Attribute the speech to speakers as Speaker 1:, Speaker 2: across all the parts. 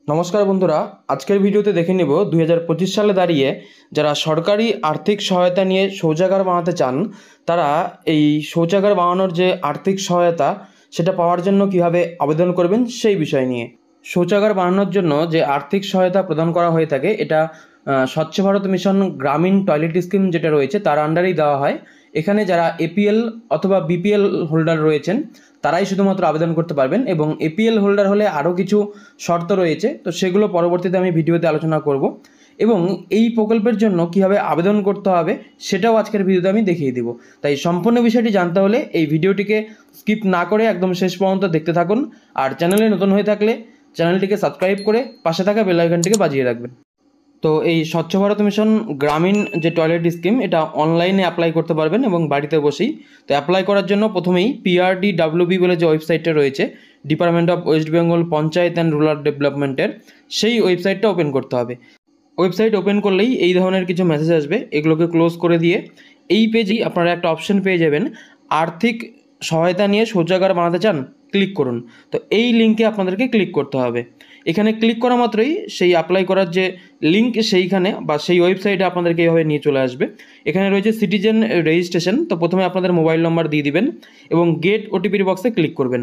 Speaker 1: নমস্কার বন্ধুরা, আজকের ভিডিওতে দেখে নেব 2025 সালে দাঁড়িয়ে যারা সরকারি আর্থিক সহায়তা নিয়ে শৌচাগার বানাতে চান তারা এই শৌচাগার বানানোর যে আর্থিক সহায়তা সেটা পাওয়ার জন্য কিভাবে আবেদন করবেন সেই বিষয় নিয়ে। শৌচাগার বানানোর জন্য যে আর্থিক সহায়তা প্রদান করা হয়ে থাকে এটা স্বচ্ছ ভারত মিশন গ্রামীণ টয়লেট স্কিম যেটা রয়েছে তার আন্ডারেই দেওয়া হয়। এখানে যারা এপিএল অথবা বিপিএল হোল্ডার রয়েছেন তারাই শুধুমাত্র আবেদন করতে পারবেন, এবং এপিএল হোল্ডার হলে আরও কিছু শর্ত রয়েছে, তো সেগুলো পরবর্তীতে আমি ভিডিওতে আলোচনা করব। এবং এই প্রকল্পের জন্য কীভাবে আবেদন করতে হবে সেটাও আজকের ভিডিওতে আমি দেখিয়ে দিব। তাই সম্পূর্ণ বিষয়টি জানতে হলে এই ভিডিওটিকে স্কিপ না করে একদম শেষ পর্যন্ত দেখতে থাকুন। আর চ্যানেলে নতুন হয়ে থাকলে চ্যানেলটিকে সাবস্ক্রাইব করে পাশে থাকা বেল আইকনটিকে বাজিয়ে রাখবেন। তো এই স্বচ্ছ ভারত মিশন গ্রামীণ যে টয়লেট স্কিম এটা অনলাইনে অ্যাপ্লাই করতে পারবেন এবং বাড়িতে বসেই। তো অ্যাপ্লাই করার জন্য প্রথমেই PRDWB বলে যে ওয়েবসাইটটা রয়েছে, department of West Bengal panchayat and rural ডেভেলপমেন্টের, সেই ওয়েবসাইটটা ওপেন করতে হবে। ওয়েবসাইট ওপেন করলেই এই ধরনের কিছু মেসেজ আসবে, এগুলোকে ক্লোজ করে দিয়ে এই পেজেই আপনারা একটা অপশন পেয়ে যাবেন, আর্থিক সহায়তা নিয়ে শৌচাগার বানাতে চান, ক্লিক করুন। তো এই লিঙ্কে আপনাদেরকে ক্লিক করতে হবে। এখানে ক্লিক করা মাত্রই সেই অ্যাপ্লাই করার যে লিঙ্ক সেইখানে বা সেই ওয়েবসাইটে আপনাদেরকে এইভাবে নিয়ে চলে আসবে। এখানে রয়েছে সিটিজেন রেজিস্ট্রেশন, তো প্রথমে আপনাদের মোবাইল নম্বর দিয়ে দিবেন এবং গেট ওটিপির বক্সে ক্লিক করবেন।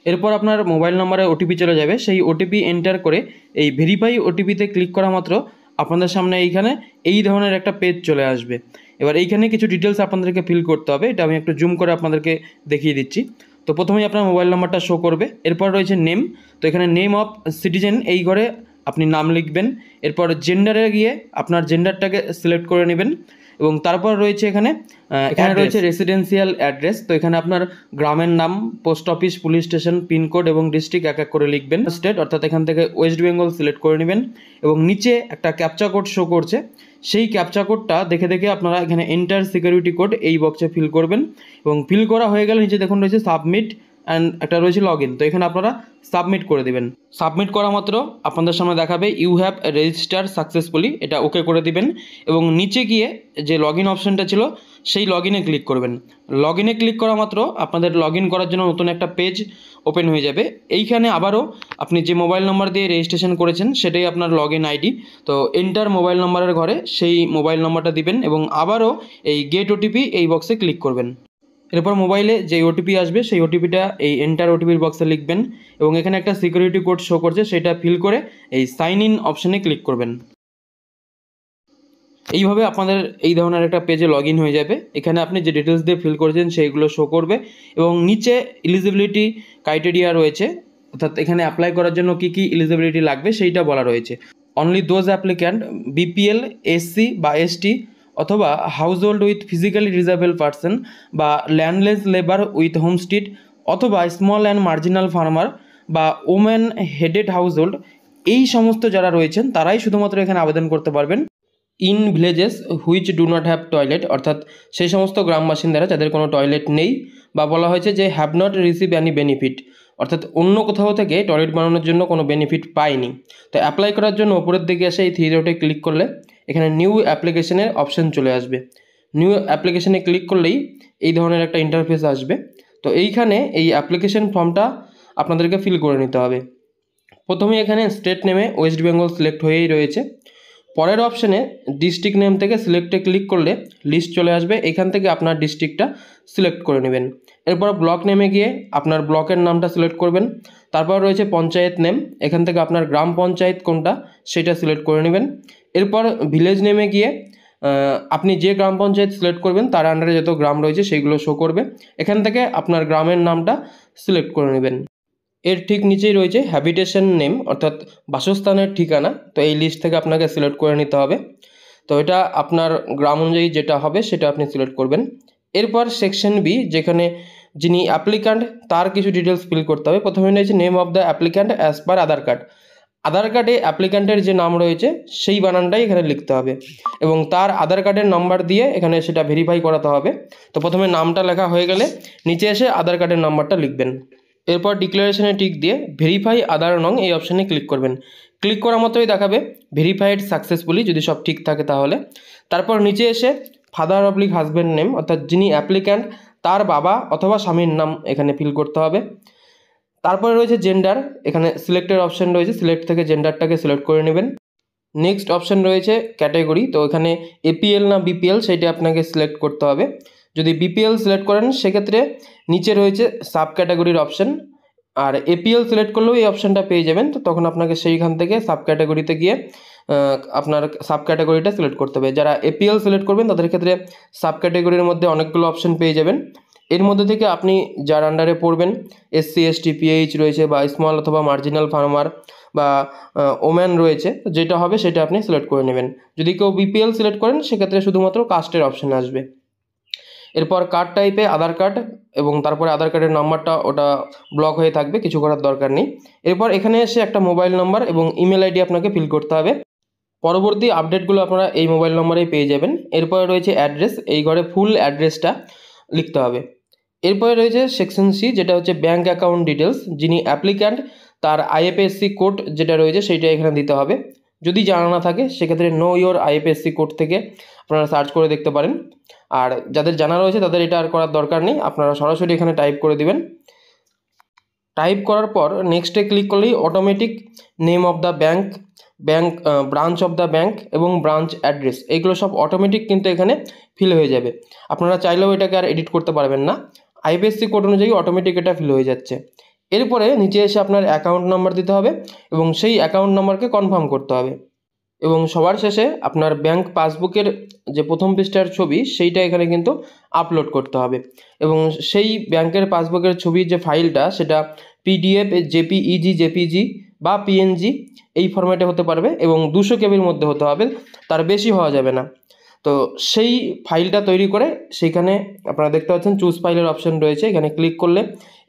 Speaker 1: এরপর আপনার মোবাইল নম্বরে ওটিপি চলে যাবে, সেই ওটিপি এন্টার করে এই ভেরিফাই ওটিপিতে ক্লিক করা মাত্র আপনাদের সামনে এইখানে এই ধরনের একটা পেজ চলে আসবে। এবার এইখানে কিছু ডিটেলস আপনাদেরকে ফিল করতে হবে, এটা আমি একটু জুম করে আপনাদেরকে দেখিয়ে দিচ্ছি। তো প্রথমেই আপনার মোবাইল নাম্বারটা শো করবে, এরপর রয়েছে নেম, তো এখানে নেম অফ সিটিজেন এই ঘরে আপনি নাম লিখবেন। এরপর জেন্ডারে গিয়ে আপনার জেন্ডারটাকে সিলেক্ট করে নেবেন এবং তারপর রয়েছে এখানে রয়েছে রেসিডেন্সিয়াল অ্যাড্রেস, তো এখানে আপনার গ্রামের নাম, post office, police station, pincode এবং ডিস্ট্রিক্ট এক এক করে লিখবেন। স্টেট অর্থাৎ এখান থেকে ওয়েস্ট বেঙ্গল সিলেক্ট করে নেবেন এবং নিচে একটা ক্যাপচা কোড শো করছে, সেই ক্যাপচা কোডটা দেখে দেখে আপনারা এখানে এন্টার সিকিউরিটি কোড এই বক্সে ফিল করবেন এবং ফিল করা হয়ে গেলে নিচে দেখুন রয়েছে সাবমিট অ্যান্ড একটা রয়েছে লগ ইন, তো এখানে আপনারা সাবমিট করে দেবেন। সাবমিট করা মাত্র আপনাদের সামনে দেখাবে ইউ হ্যাভ রেজিস্টার সাকসেসফুলি, এটা ওকে করে দিবেন এবং নিচে গিয়ে যে লগ ইন অপশানটা ছিল সেই লগ ইনে ক্লিক করবেন। লগ ইনে ক্লিক করা মাত্র আপনাদের লগ ইন করার জন্য নতুন একটা পেজ ওপেন হয়ে যাবে। এইখানে আবারও আপনি যে মোবাইল নম্বর দিয়ে রেজিস্ট্রেশন করেছেন সেটাই আপনার লগ ইন আইডি, তো এন্টার মোবাইল নম্বরের ঘরে সেই মোবাইল নম্বরটা দিবেন এবং আবারও এই গেট ওটিপি এই বক্সে ক্লিক করবেন। এরপর মোবাইলে যে ওটিপি আসবে সেই ওটিপিটা এই এন্টার ওটিপির বক্সে লিখবেন এবং এখানে একটা সিকিউরিটি কোড শো করছে সেটা ফিল করে এই সাইন ইন অপশানে ক্লিক করবেন। এইভাবে আপনাদের এই ধরনের একটা পেজে লগ ইন হয়ে যাবে। এখানে আপনি যে ডিটেলস দিয়ে ফিল করেছেন সেইগুলো শো করবে এবং নিচে এলিজিবিলিটি ক্রাইটেরিয়া রয়েছে, অর্থাৎ এখানে অ্যাপ্লাই করার জন্য কী কী এলিজিবিলিটি লাগবে সেইটা বলা রয়েছে। Only those applicant BPL, SC বা এসটি অথবা house hold with physically disable person বা ল্যান্ডলেস লেবার উইথ হোমস্টিড অথবা স্মল অ্যান্ড মার্জিনাল ফার্মার বা ওমেন হেডেড হাউস হোল্ড, এই সমস্ত যারা রয়েছেন তারাই শুধুমাত্র এখানে আবেদন করতে পারবেন। In villages which do not have toilet, অর্থাৎ সেই সমস্ত গ্রাম বাসিন্দারা যাদের কোনো টয়লেট নেই বা বলা হয়েছে যে have not receive any benefit, অর্থাৎ অন্য কোথাও থেকে টয়লেট বানানোর জন্য কোনো বেনিফিট পায়নি। তো অ্যাপ্লাই করার জন্য ওপরের দিকে এসে এই থ্রি ডটে ক্লিক করলে এখানে নিউ অ্যাপ্লিকেশনের অপশান চলে আসবে। নিউ অ্যাপ্লিকেশনে ক্লিক করলেই এই ধরনের একটা ইন্টারফেস আসবে। তো এইখানে এই অ্যাপ্লিকেশন ফর্মটা আপনাদেরকে ফিল করে নিতে হবে। প্রথমে এখানে স্টেট নেমে ওয়েস্ট বেঙ্গল সিলেক্ট হয়েই রয়েছে। পরের অপশানে ডিস্ট্রিক্ট নেম থেকে সিলেক্টে ক্লিক করলে লিস্ট চলে আসবে, এখান থেকে আপনার ডিস্ট্রিক্টটা সিলেক্ট করে নেবেন। এরপর ব্লক নেমে গিয়ে আপনার ব্লকের নামটা সিলেক্ট করবেন। তারপর রয়েছে পঞ্চায়েত নেম, এখান থেকে আপনার গ্রাম পঞ্চায়েত কোনটা সেটা সিলেক্ট করে নেবেন। এরপর ভিলেজ নেমে গিয়ে আপনি যে গ্রাম পঞ্চায়েত সিলেক্ট করবেন তার আন্ডারে যত গ্রাম রয়েছে সেইগুলো শো করবে, এখান থেকে আপনার গ্রামের নামটা সিলেক্ট করে নেবেন। এর ঠিক নিচেই রয়েছে হ্যাবিটেশন নেম, অর্থাৎ বাসস্থানের ঠিকানা, তো এই লিস্ট থেকে আপনাকে সিলেক্ট করে নিতে হবে। তো এটা আপনার গ্রাম অনুযায়ী যেটা হবে সেটা আপনি সিলেক্ট করবেন। এরপর সেকশন বি, যেখানে যিনি অ্যাপ্লিক্যান্ট তার কিছু ডিটেলস ফিল করতে হবে। প্রথমে রয়েছে name of the applicant as per Aadhaar card, Aadhaar কার্ডে অ্যাপ্লিক্যান্টের যে নাম রয়েছে সেই বানানটাই এখানে লিখতে হবে এবং তার আধার কার্ডের নাম্বার দিয়ে এখানে সেটা ভেরিফাই করাতে হবে। তো প্রথমে নামটা লেখা হয়ে গেলে নিচে এসে আধার কার্ডের নাম্বারটা লিখবেন। এরপর ডিক্লারেশনে টিক দিয়ে ভেরিফাই আধার নং এই অপশানে ক্লিক করবেন। ক্লিক করা মাত্রই দেখাবে ভেরিফাইড সাকসেসফুলি, যদি সব ঠিক থাকে তাহলে। তারপর নিচে এসে ফাদার অবলিক হাজব্যান্ড নেম, অর্থাৎ যিনি অ্যাপ্লিক্যান্ট তার বাবা অথবা স্বামীর নাম এখানে ফিল করতে হবে। তারপরে রয়েছে জেন্ডার, এখানে সিলেক্টের অপশন রয়েছে, সিলেক্ট থেকে জেন্ডারটাকে সিলেক্ট করে নেবেন। নেক্সট অপশন রয়েছে ক্যাটাগরি, তো এখানে এপিএল না বিপিএল সেটা আপনাকে সিলেক্ট করতে হবে। যদি বিপিএল সিলেক্ট করেন সেক্ষেত্রে নিচে রয়েছে সাব ক্যাটাগরির অপশন, আর এপিএল সিলেক্ট করলেও এই অপশানটা পেয়ে যাবেন। তো তখন আপনাকে সেইখান থেকে সাব ক্যাটাগরিতে গিয়ে আপনার সাব ক্যাটাগরিটা সিলেক্ট করতে হবে। যারা এপিএল সিলেক্ট করবেন তাদের ক্ষেত্রে সাব ক্যাটাগরির মধ্যে অনেকগুলো অপশন পেয়ে যাবেন। এর মধ্যে থেকে আপনি যার আন্ডারে পড়বেন, এসসি এসটি পিএইচ রয়েছে, বা স্মল অথবা মার্জিনাল ফার্মার, বা ওম্যান রয়েছে, যেটা হবে সেটা আপনি সিলেক্ট করে নেবেন। যদি কেউ বিপিএল সিলেক্ট করেন সেক্ষেত্রে শুধুমাত্র কাস্টের অপশান আসবে। এরপর কার্ড টাইপে আধার কার্ড, এবং তারপরে আধার কার্ডের নাম্বারটা ওটা ব্লক হয়ে থাকবে, কিছু করার দরকার নেই। এরপর এখানে এসে একটা মোবাইল নাম্বার এবং ইমেল আইডি আপনাকে ফিল করতে হবে। পরবর্তী আপডেটগুলো আপনারা এই মোবাইল নম্বরেই পেয়ে যাবেন। এরপরে রয়েছে অ্যাড্রেস, এই ঘরে ফুল অ্যাড্রেসটা লিখতে হবে। এরপরে রয়েছে সেকশন সি, যেটা হচ্ছে ব্যাঙ্ক অ্যাকাউন্ট ডিটেলস। যিনি অ্যাপ্লিক্যান্ট তার আইএফএসসি কোড যেটা রয়েছে সেইটা এখানে দিতে হবে। যদি জানা না থাকে সেক্ষেত্রে নো ইওর আইএফএসসি কোড থেকে আপনারা সার্চ করে দেখতে পারেন। আর যাদের জানা রয়েছে তাদের এটা আর করার দরকার নেই, আপনারা সরাসরি এখানে টাইপ করে দিবেন। টাইপ করার পর নেক্সটে ক্লিক করলেই automatic name of the bank, branch of the bank এবং ব্রাঞ্চ অ্যাড্রেস, এইগুলো সব অটোমেটিক কিন্তু এখানে ফিল হয়ে যাবে। আপনারা চাইলেও এটাকে আর এডিট করতে পারবেন না, আইএফএসসি কোড অনুযায়ী অটোমেটিক এটা ফিল হয়ে যাচ্ছে। এরপরে নিচে এসে আপনার অ্যাকাউন্ট নাম্বার দিতে হবে এবং সেই অ্যাকাউন্ট নাম্বারকে কনফার্ম করতে হবে। এবং সবার শেষে আপনার ব্যাংক পাসবুকের যে প্রথম পৃষ্ঠার ছবি সেইটা এখানে কিন্তু আপলোড করতে হবে। এবং সেই ব্যাংকের পাসবুকের ছবির যে ফাইলটা সেটা পিডিএফ, জেপিইজি, জেপিজি বা পিএনজি এই ফরম্যাটে হতে পারবে এবং 200 কেবির মধ্যে হতে হবে, তার বেশি হওয়া যাবে না। তো সেই ফাইলটা তৈরি করে সেইখানে আপনারা দেখতে পাচ্ছেন চুজ ফাইলের অপশন রয়েছে, এখানে ক্লিক করলে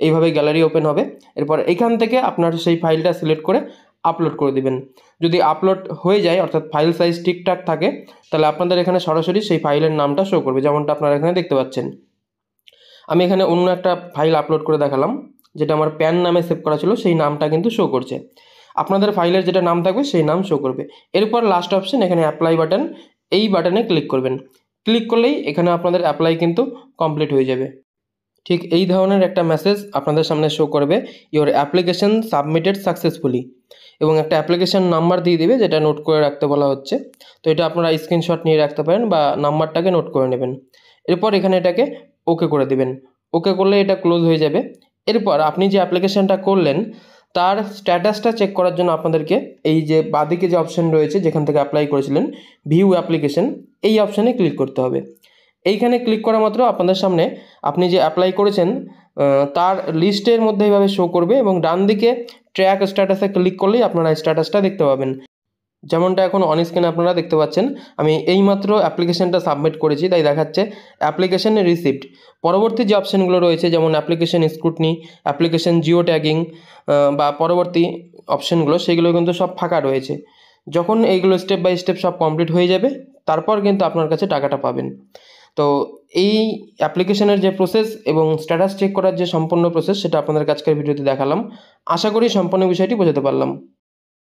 Speaker 1: এইভাবে গ্যালারি ওপেন হবে। এরপর এখান থেকে আপনার সেই ফাইলটা সিলেক্ট করে আপলোড করে দিবেন। যদি আপলোড হয়ে যায় অর্থাৎ ফাইল সাইজ ঠিকঠাক থাকে তাহলে আপনাদের এখানে সরাসরি সেই ফাইলের নামটা শো করবে, যেমনটা আপনারা এখানে দেখতে পাচ্ছেন। আমি এখানে অন্য একটা ফাইল আপলোড করে দেখালাম, যেটা আমার প্যান নামে সেভ করা ছিল, সেই নামটা কিন্তু শো করছে। আপনাদের ফাইলের যেটা নাম থাকবে সেই নাম শো করবে। এরপর লাস্ট অপশন এখানে অ্যাপ্লাই বাটন, এই বাটনে ক্লিক করবেন। ক্লিক করলেই এখানে আপনাদের অ্যাপ্লাই কিন্তু কমপ্লিট হয়ে যাবে। ঠিক এই ধরনের একটা মেসেজ আপনাদের সামনে শো করবে, ইওর অ্যাপ্লিকেশন সাবমিটেড সাকসেসফুলি, এবং একটা অ্যাপ্লিকেশন নাম্বার দিয়ে দেবে যেটা নোট করে রাখতে বলা হচ্ছে। তো এটা আপনারা স্ক্রিনশট নিয়ে রাখতে পারেন বা নাম্বারটাকে নোট করে নেবেন। এরপর এখানে এটাকে ওকে করে দেবেন। ওকে করলে এটা ক্লোজ হয়ে যাবে। এরপর আপনি যে অ্যাপ্লিকেশনটা করলেন তার স্ট্যাটাসটা চেক করার জন্য আপনাদেরকে এই যে বাঁদিকে যে অপশন রয়েছে যেখান থেকে অ্যাপ্লাই করেছিলেন ভিউ অ্যাপ্লিকেশন, এই অপশানে ক্লিক করতে হবে। এইখানে ক্লিক করা মাত্র আপনাদের সামনে আপনি যে অ্যাপ্লাই করেছেন তার লিস্টের মধ্যে এইভাবে শো করবে, এবং ডান দিকে ট্র্যাক স্ট্যাটাসে ক্লিক করলেই আপনারা স্ট্যাটাসটা দেখতে পাবেন। যেমনটা এখন অন স্ক্রিনে আপনারা দেখতে পাচ্ছেন, আমি এইমাত্র অ্যাপ্লিকেশনটা সাবমিট করেছি তাই দেখাচ্ছে অ্যাপ্লিকেশন রিসিভড। পরবর্তী যে অপশানগুলো রয়েছে যেমন application scrutiny, application Jio tagging বা পরবর্তী অপশানগুলো সেগুলো কিন্তু সব ফাঁকা রয়েছে। যখন এইগুলো স্টেপ বাই স্টেপ সব কমপ্লিট হয়ে যাবে তারপর কিন্তু আপনার কাছে টাকাটা পাবেন। তো এই অ্যাপ্লিকেশনের যে প্রসেস এবং স্ট্যাটাস চেক করার যে সম্পূর্ণ প্রসেস সেটা আপনাদের আজকের ভিডিওতে দেখালাম। আশা করি সম্পূর্ণ বিষয়টি বোঝাতে পারলাম।